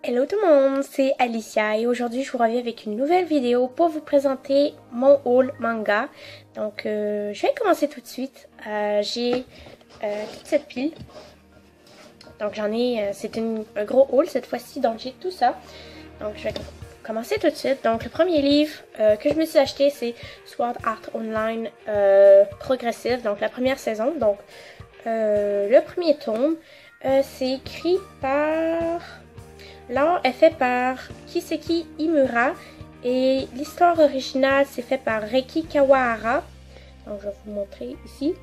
Hello tout le monde, c'est Alicia et aujourd'hui je vous reviens avec une nouvelle vidéo pour vous présenter mon haul manga. Donc je vais commencer tout de suite. J'ai toute cette pile. Donc j'en ai, c'est un gros haul cette fois-ci, donc j'ai tout ça. Donc je vais commencer tout de suite. Donc le premier livre que je me suis acheté c'est Sword Art Online Progressive, donc la première saison. Donc le premier tome, c'est écrit par... L'art est fait par Kiseki Imura et l'histoire originale c'est fait par Reiki Kawahara. Donc je vais vous montrer ici.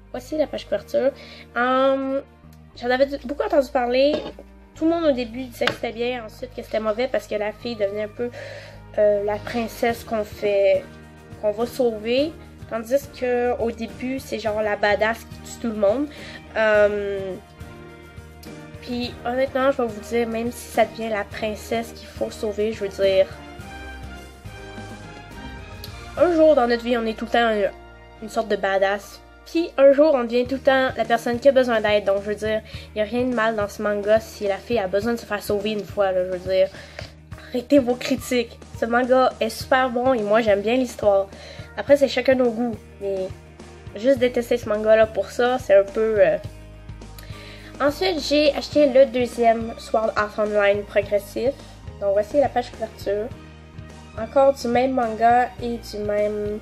Voici la page couverture. J'en avais beaucoup entendu parler. Tout le monde au début disait que c'était bien, ensuite que c'était mauvais parce que la fille devenait un peu la princesse qu'on va sauver. Tandis que au début c'est genre la badass qui tue tout le monde. Puis honnêtement, je vais vous dire, même si ça devient la princesse qu'il faut sauver, je veux dire... Un jour dans notre vie, on est tout le temps une sorte de badass. Puis un jour, on devient tout le temps la personne qui a besoin d'aide. Donc je veux dire, il n'y a rien de mal dans ce manga si la fille a besoin de se faire sauver une fois. Là, je veux dire, arrêtez vos critiques. Ce manga est super bon et moi j'aime bien l'histoire. Après, c'est chacun nos goûts. Mais juste détester ce manga-là pour ça, c'est un peu... Ensuite, j'ai acheté le deuxième Sword Art Online progressif. Donc voici la page couverture. Encore du même manga et du même...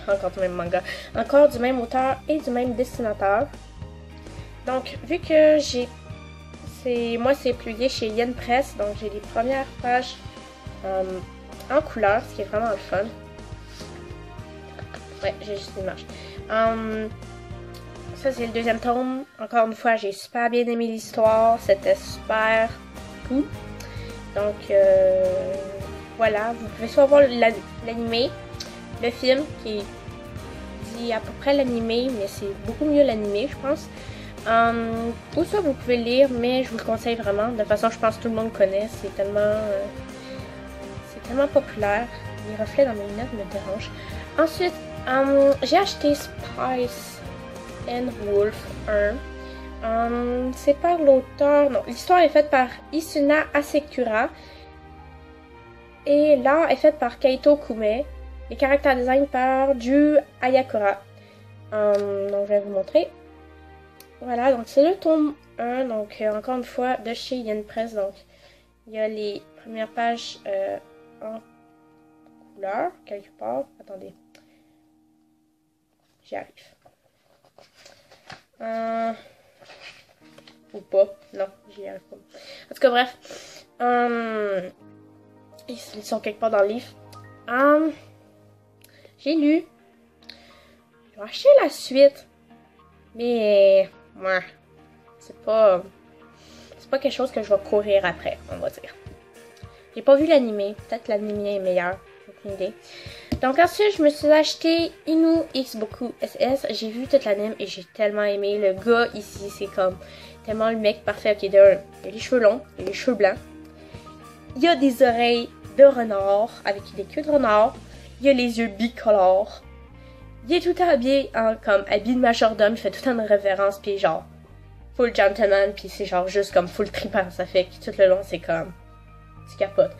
Encore du même manga. Encore du même auteur et du même dessinateur. Donc, vu que moi, c'est publié chez Yen Press. Donc, j'ai les premières pages en couleur, ce qui est vraiment le fun. Ouais, j'ai juste une image. Ça, c'est le deuxième tome. Encore une fois, j'ai super bien aimé l'histoire. C'était super cool. Donc, voilà. Vous pouvez soit voir l'animé, le film qui dit à peu près l'animé, mais c'est beaucoup mieux l'animé, je pense. Ou soit vous pouvez lire, mais je vous le conseille vraiment. De toute façon, je pense que tout le monde connaît. C'est tellement populaire. Les reflets dans mes lunettes me dérangent. Ensuite, j'ai acheté Spice and Wolf 1. C'est par l'auteur... Non, l'histoire est faite par Isuna Asekura. Et l'art est fait par Kaito Kume. Les caractères design par Ju Ayakura. Donc je vais vous montrer. Voilà, donc c'est le tome 1. Donc encore une fois de chez Yen Press. Donc il y a les premières pages en couleur quelque part. Attendez. J'y arrive. Ou pas. Non, j'y arrive pas. En tout cas, bref. Ils sont quelque part dans le livre. J'ai lu. Je vais acheter la suite. Mais, ouais. C'est pas quelque chose que je vais courir après, on va dire. J'ai pas vu l'animé. Peut-être l'animé est meilleur. Aucune idée. Donc ensuite, je me suis acheté Inu X Boku SS. J'ai vu toute l'anime et j'ai tellement aimé. Le gars ici, c'est comme tellement le mec parfait. Ok, il a les cheveux longs, il a les cheveux blancs. Il a des oreilles de renard avec des queues de renard. Il a les yeux bicolores. Il est tout le temps habillé en comme habit de majordome. Il fait tout le temps de référence. Puis genre, full gentleman. Puis c'est genre juste comme full trippant. Ça fait que tout le long, c'est comme... Tu capotes.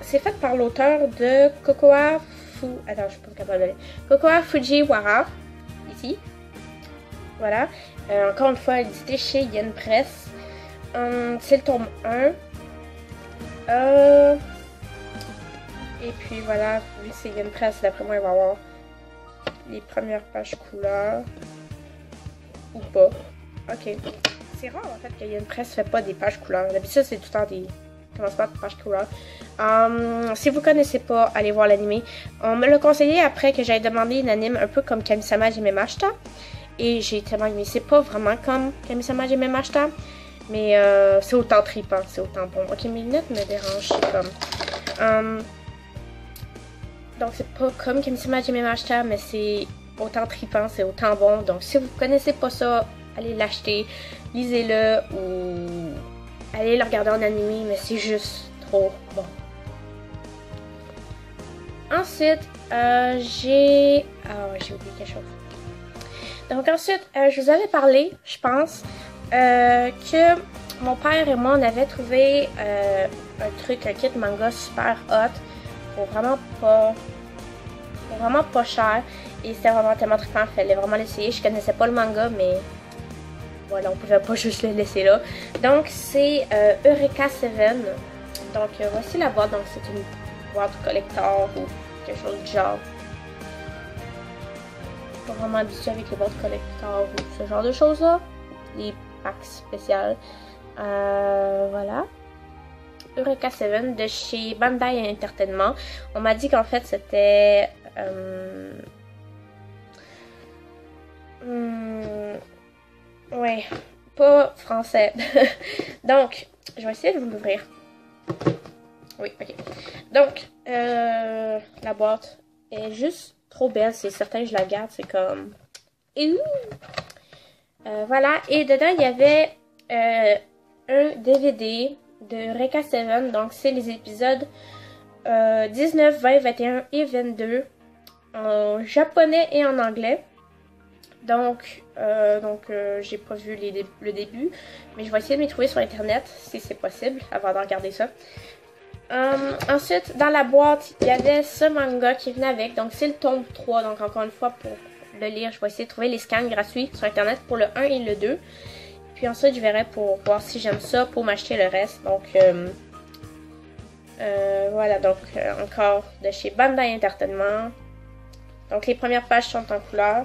C'est fait par l'auteur de Kokoa Fujiwara. Ici. Voilà. Encore une fois, édité chez Yen Press. C'est le tome 1. Et puis voilà, vu que c'est Yen Press, d'après moi, il va y avoir les premières pages couleurs. Ou pas. Ok. C'est rare en fait que Yen Press fait pas des pages couleurs. D'habitude, c'est tout le temps des... commencement de page couleur. Si vous connaissez pas, allez voir l'animé. On me l'a conseillé après que j'avais demandé une anime un peu comme Kamisama Jimemashita. Et j'ai tellement aimé. C'est pas vraiment comme Kamisama Jimemashita. Mais c'est autant trippant, c'est autant bon. Ok, mes lunettes me dérangent. C'est comme... donc c'est pas comme Kamisama Jimemashita, mais c'est autant trippant, c'est autant bon. Donc si vous connaissez pas ça, allez l'acheter. Lisez-le ou... allez le regarder en animé, mais c'est juste trop bon. Ensuite, j'ai oublié quelque chose. Donc ensuite, je vous avais parlé, je pense, que mon père et moi, on avait trouvé un kit manga super hot pour vraiment pas cher. Et c'était vraiment tellement trippant, il fallait vraiment l'essayer. Je connaissais pas le manga, mais voilà, on pouvait pas juste le laisser là. Donc c'est Eureka 7. Donc voici la boîte, donc c'est une boîte collector ou quelque chose du genre. Pas vraiment habitué avec les boîtes collector ou ce genre de choses là. Les packs spéciales. Voilà. Eureka 7 de chez Bandai Entertainment. On m'a dit qu'en fait c'était ouais, pas français. Donc, je vais essayer de vous l'ouvrir. Oui, ok. Donc, la boîte est juste trop belle. C'est certain que je la garde. C'est comme... voilà. Et dedans, il y avait un DVD de Eureka 7. Donc, c'est les épisodes 19, 20, 21 et 22 en japonais et en anglais. Donc j'ai pas vu le début, mais je vais essayer de m'y trouver sur internet si c'est possible avant de regarder ça. Ensuite, dans la boîte, il y avait ce manga qui venait avec, donc c'est le tome 3. Donc encore une fois, pour le lire, je vais essayer de trouver les scans gratuits sur internet pour le 1 et le 2. Puis ensuite, je verrai pour voir si j'aime ça pour m'acheter le reste. Donc voilà, donc encore de chez Bandai Entertainment. Donc les premières pages sont en couleur.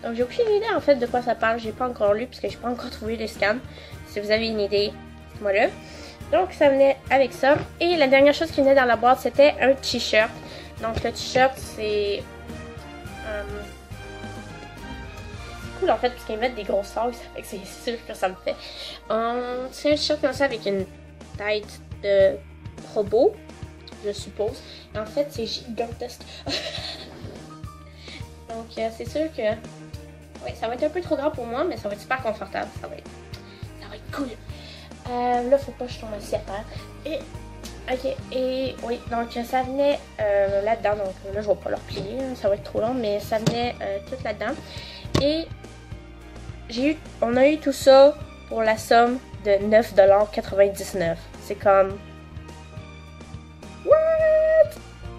Donc j'ai aucune idée en fait de quoi ça parle. J'ai pas encore lu parce que j'ai pas encore trouvé les scans. Si vous avez une idée, dites-moi le. Donc ça venait avec ça. Et la dernière chose qui venait dans la boîte, c'était un t-shirt. Donc le t-shirt, c'est cool en fait parce qu'ils mettent des grosses sauces. Ça fait que c'est sûr que ça me fait. C'est un t-shirt comme ça avec une tête de robot, je suppose. Et en fait, c'est gigantesque. Donc c'est sûr que ouais, ça va être un peu trop grand pour moi, mais ça va être super confortable. Ça va être cool. Là, faut pas que je tombe assis à terre. Et ok, et oui, donc ça venait là-dedans. Donc là, je vais pas le replier, hein, ça va être trop long, mais ça venait tout là-dedans. Et on a eu tout ça pour la somme de 9,99 $. C'est comme... What?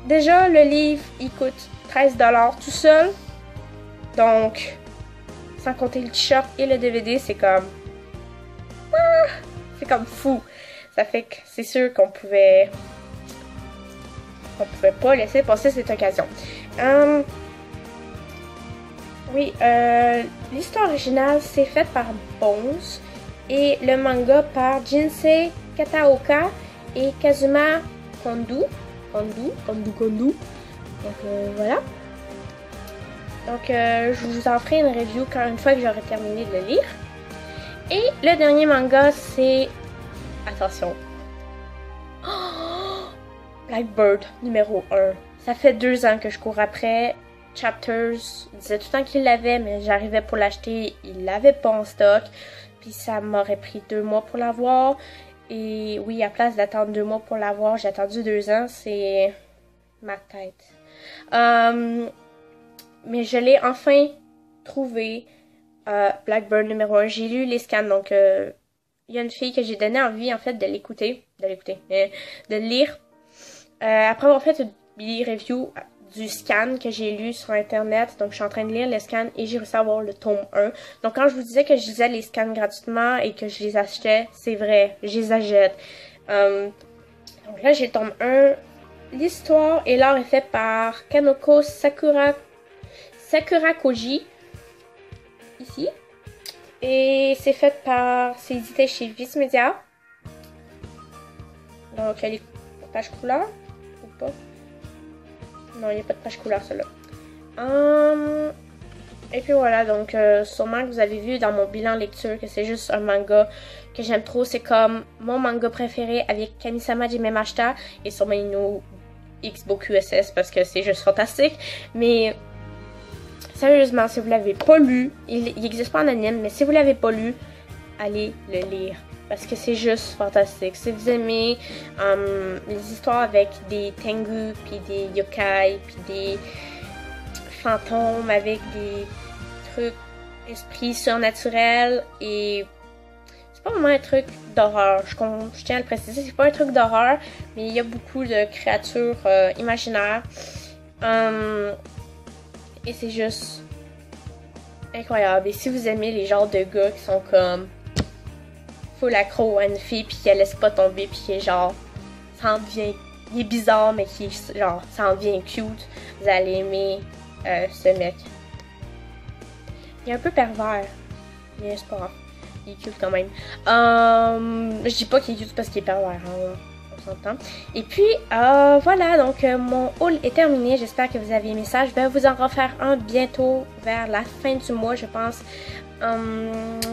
Déjà, le livre, il coûte 13 $ tout seul. Donc, sans compter le t-shirt et le DVD, c'est comme... c'est comme fou. Ça fait que c'est sûr qu'on pouvait pas laisser passer cette occasion. Oui, l'histoire originale, c'est faite par Bones et le manga par Jinsei Kataoka et Kazuma Kondu. Donc voilà. Donc je vous en ferai une review une fois que j'aurai terminé de le lire. Et le dernier manga, c'est... Attention. Oh! Blackbird numéro 1. Ça fait 2 ans que je cours après. Chapters disait tout le temps qu'il l'avait, mais j'arrivais pour l'acheter. Il l'avait pas en stock. Puis ça m'aurait pris 2 mois pour l'avoir. Et oui, à place d'attendre 2 mois pour l'avoir, j'ai attendu 2 ans. C'est ma tête. Mais je l'ai enfin trouvé. Blackbird numéro 1. J'ai lu les scans. Donc, il y a une fille que j'ai donné envie, en fait, de le lire. Après avoir fait une review du scan que j'ai lu sur internet. Donc, je suis en train de lire le scan et j'ai réussi à avoir le tome 1. Donc, quand je vous disais que je lisais les scans gratuitement et que je les achetais, c'est vrai, je les achète. Donc là, j'ai le tome 1. L'histoire et l'art est fait par Kanoko Sakurakoji. Ici. Et c'est fait par... C'est édité chez Viz Media. Donc, il y a les pages couleur. Ou pas? Non, il n'y a pas de page couleur, celle-là. Et puis voilà, donc sûrement que vous avez vu dans mon bilan lecture que c'est juste un manga que j'aime trop. C'est comme mon manga préféré avec Kamisama Jimemashita et sûrement Ino X Boku SS parce que c'est juste fantastique. Mais sérieusement, si vous l'avez pas lu, il n'existe pas en anime, mais si vous l'avez pas lu, allez le lire. parce que c'est juste fantastique. Si vous aimez les histoires avec des tengu, puis des yokai, puis des fantômes avec des trucs, esprits surnaturels, et c'est pas vraiment un truc d'horreur, je tiens à le préciser, c'est pas un truc d'horreur, mais il y a beaucoup de créatures imaginaires. Et c'est juste incroyable. Et si vous aimez les genres de gars qui sont comme full accro à une fille puis qui la laisse pas tomber puis qui est genre, ça en devient, il est bizarre mais qui est genre, ça en devient cute, vous allez aimer ce mec. Il est un peu pervers, mais c'est pas grave. Il est cute quand même. Je dis pas qu'il est cute parce qu'il est pervers, hein, on s'entend. Et puis, voilà, donc mon haul est terminé. J'espère que vous avez aimé ça. Je vais vous en refaire un bientôt, vers la fin du mois, je pense.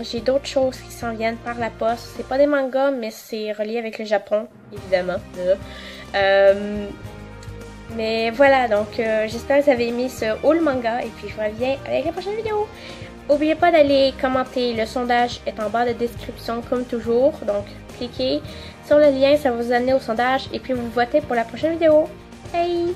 J'ai d'autres choses qui s'en viennent par la poste. C'est pas des mangas, mais c'est relié avec le Japon, évidemment. Mais voilà, donc j'espère que vous avez aimé ce haul manga. Et puis, je reviens avec la prochaine vidéo. N'oubliez pas d'aller commenter, le sondage est en bas de description comme toujours, donc cliquez sur le lien, ça va vous amener au sondage et puis vous votez pour la prochaine vidéo. Hey!